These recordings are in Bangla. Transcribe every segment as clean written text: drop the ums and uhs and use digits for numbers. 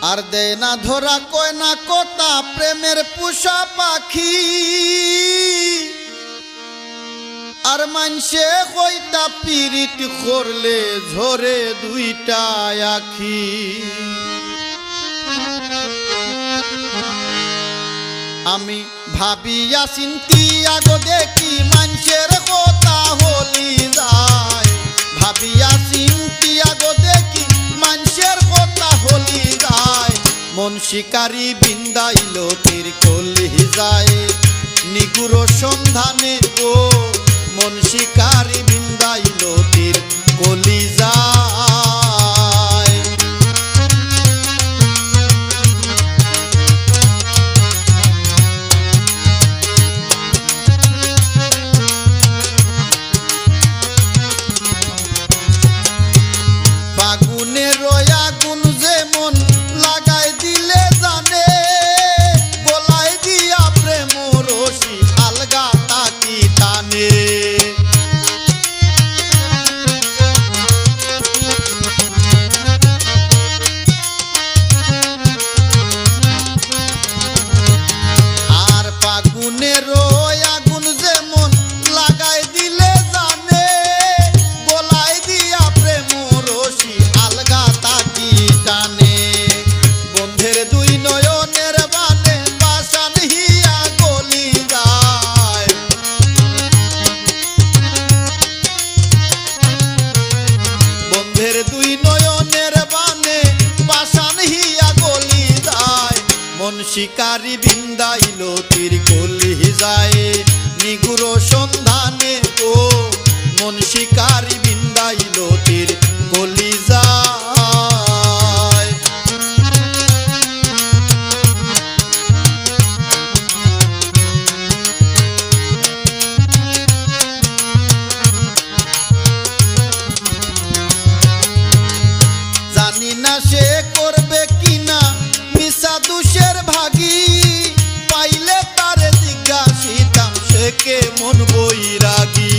আর দেয় না ধরা কয় না কথা প্রেমের পোষা পাখি আর মানসে কইতা পিরিত করলে ঝরে দুইটা আখি আমি ভাবিয়া চিন্তিয়া গো দেখি মানসের কথা হলি যায় ভাবিয়া চিন্তিয়া গো দেখি মানসের কথা হলি যায় মন শিকারী বিন্দাইল তীর কলি যায় নিগুর সন্ধানে গো মন শিকারী বিন্দাইল তীর কলি যায় ফাগুনের আগুন যেমন লাগাই দিলে জানে গলায় দিয়া প্রেম রশি আলগা তাকি টানে আর ফাগুনের আগুন যেমন লাগাই দিলে জানে গলায় দিয়া প্রেম রশি আলগা তাকি টানে বন্ধের দুই নয়নের বানে পাশান হিয়া গলি যায় বন্ধের দুই নয়নের বানে পাশান হিয়া গলি যায় মন শিকারী বিন্দাইল তীর কলি যায় নিগুর সন্ধানে ও মন শিকারী বিন্দাইল তীর কলি যায় জানি না সে করবে কিনা মিশা দুষের ভাগী পাইলে তারে জিজ্ঞাসিতাম সে কে মন বৈরাগী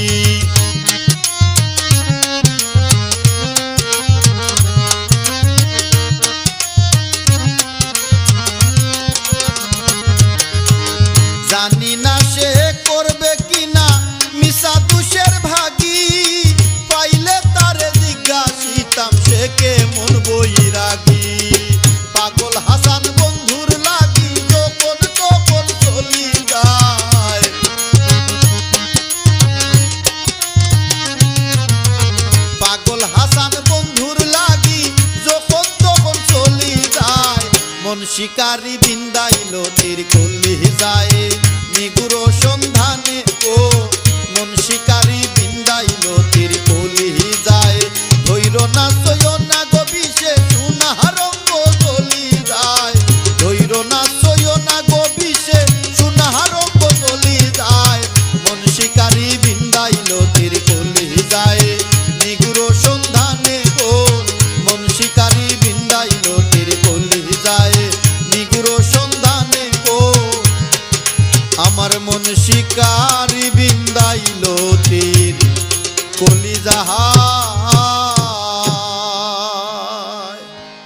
জানি না সে করবে কিনা মিশা দুষের ভাগী পাইলে তারে জিজ্ঞাসিতাম সে কে মন বৈরাগী পাগল হাসান বন্ধুর লাগি যখন তখন চলি যায় পাগল হাসান বন্ধুর লাগি যখন তখন চলি যায় মন শিকারী বিন্দাইল তীর কলি যায় নিগুর সন্ধানে ও মন শিকারী বিন্দাইল তীর